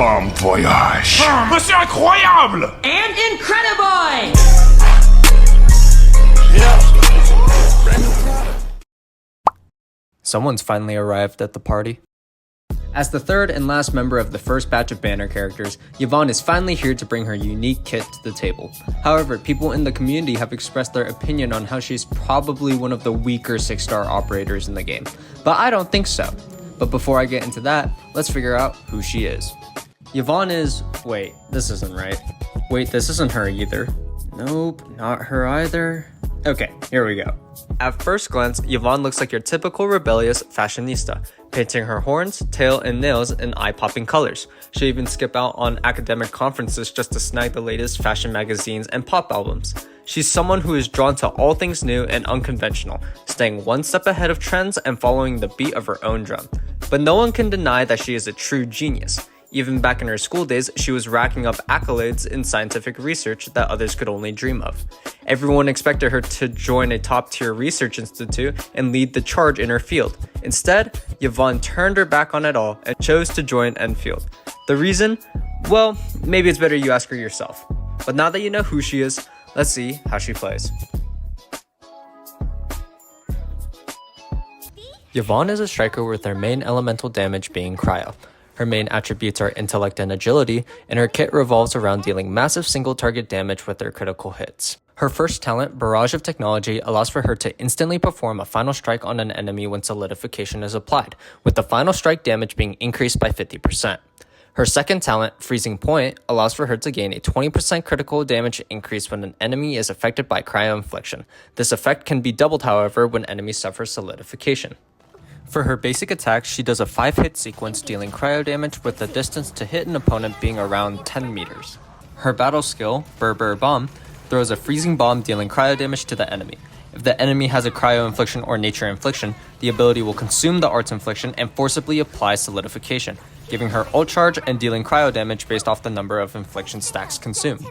Bon voyage. Mais c'est incroyable! And Incrediboy! Someone's finally arrived at the party. As the third and last member of the first batch of banner characters, YVONNE is finally here to bring her unique kit to the table. However, people in the community have expressed their opinion on how she's probably one of the weaker 6-star operators in the game, but I don't think so. But before I get into that, let's figure out who she is. YVONNE is... wait, this isn't right. Wait, this isn't her either. Nope, not her either. Okay, here we go. At first glance, YVONNE looks like your typical rebellious fashionista, painting her horns, tail, and nails in eye-popping colors. She'll even skip out on academic conferences just to snag the latest fashion magazines and pop albums. She's someone who is drawn to all things new and unconventional, staying one step ahead of trends and following the beat of her own drum. But no one can deny that she is a true genius. Even back in her school days, she was racking up accolades in scientific research that others could only dream of. Everyone expected her to join a top-tier research institute and lead the charge in her field. Instead, YVONNE turned her back on it all and chose to join Endfield. The reason? Well, maybe it's better you ask her yourself. But now that you know who she is, let's see how she plays. YVONNE is a striker with her main elemental damage being Cryo. Her main attributes are intellect and agility, and her kit revolves around dealing massive single target damage with her critical hits. Her first talent, Barrage of Technology, allows for her to instantly perform a final strike on an enemy when solidification is applied, with the final strike damage being increased by 50%. Her second talent, Freezing Point, allows for her to gain a 20% critical damage increase when an enemy is affected by Cryo Infliction. This effect can be doubled, however, when enemies suffer solidification. For her basic attack, she does a 5-hit sequence dealing cryo damage with the distance to hit an opponent being around 10 meters. Her battle skill, Burr Bomb, throws a freezing bomb dealing cryo damage to the enemy. If the enemy has a cryo infliction or nature infliction, the ability will consume the art's infliction and forcibly apply solidification, giving her ult charge and dealing cryo damage based off the number of infliction stacks consumed.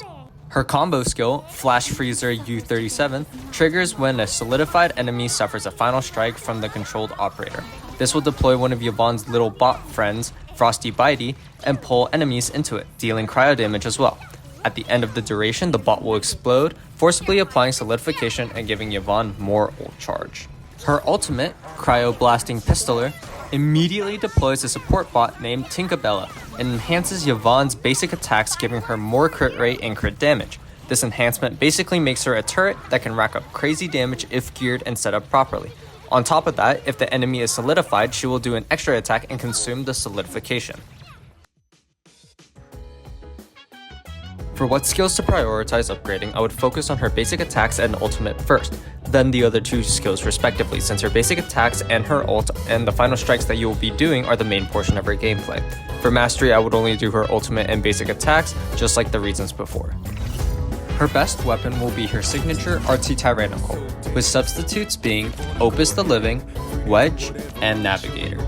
Her combo skill, Flash Freezer U37, triggers when a solidified enemy suffers a final strike from the controlled operator. This will deploy one of YVONNE's little bot friends, Frosty Bitey, and pull enemies into it, dealing cryo damage as well. At the end of the duration, the bot will explode, forcibly applying solidification and giving YVONNE more ult charge. Her ultimate, Cryo Blasting Pistoler, immediately deploys a support bot named Tinkerbella and enhances YVONNE's basic attacks, giving her more crit rate and crit damage. This enhancement basically makes her a turret that can rack up crazy damage if geared and set up properly. On top of that, if the enemy is solidified, she will do an extra attack and consume the solidification. For what skills to prioritize upgrading, I would focus on her basic attacks and ultimate first, then the other two skills respectively, since her basic attacks and her ult and the final strikes that you will be doing are the main portion of her gameplay. For mastery, I would only do her ultimate and basic attacks, just like the reasons before. Her best weapon will be her signature Artsy Tyrannical, with substitutes being Opus the Living, Wedge, and Navigator.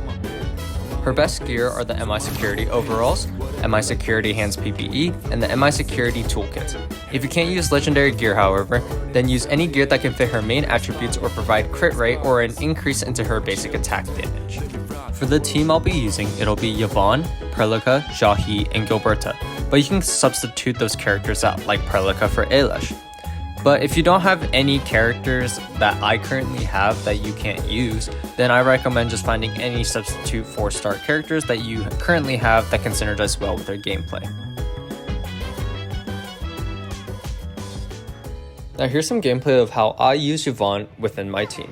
Her best gear are the MI Security Overalls, MI Security Hands PPE, and the MI Security Toolkit. If you can't use legendary gear, however, then use any gear that can fit her main attributes or provide crit rate or an increase into her basic attack damage. For the team I'll be using, it'll be YVONNE, Prelica, Jahi, and Gilberta, but you can substitute those characters out, like Prelica for Ailish. But if you don't have any characters that I currently have that you can't use, then I recommend just finding any substitute 4-star characters that you currently have that can synergize well with their gameplay. Now here's some gameplay of how I use YVONNE within my team.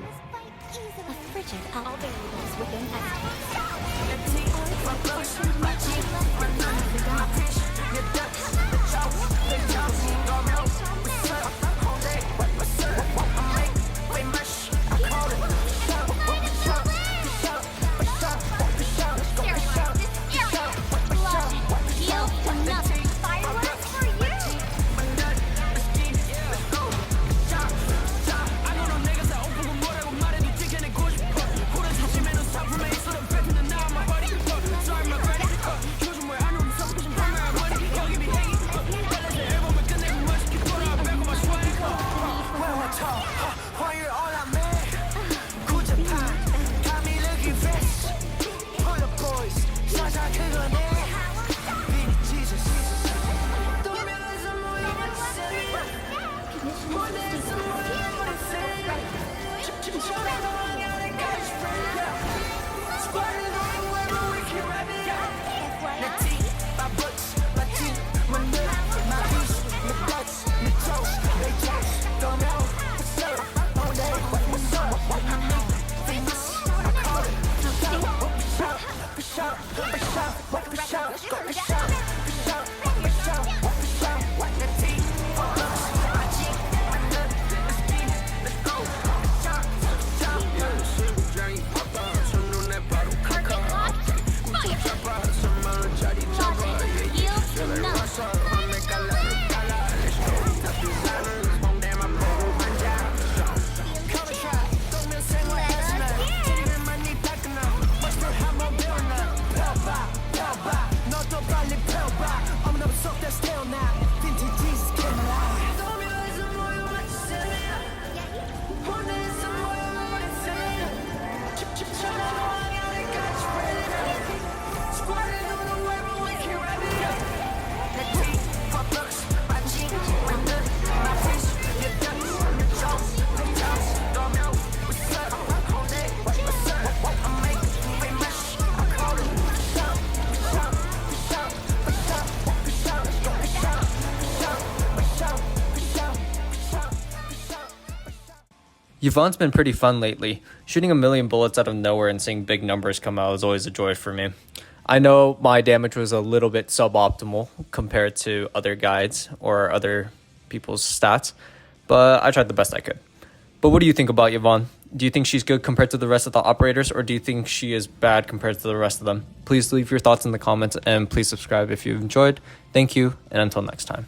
Yvonne's been pretty fun lately. Shooting a million bullets out of nowhere and seeing big numbers come out is always a joy for me. I know my damage was a little bit suboptimal compared to other guides or other people's stats, but I tried the best I could. But what do you think about Yvonne? Do you think she's good compared to the rest of the operators, or do you think she is bad compared to the rest of them? Please leave your thoughts in the comments and please subscribe if you've enjoyed. Thank you, and until next time.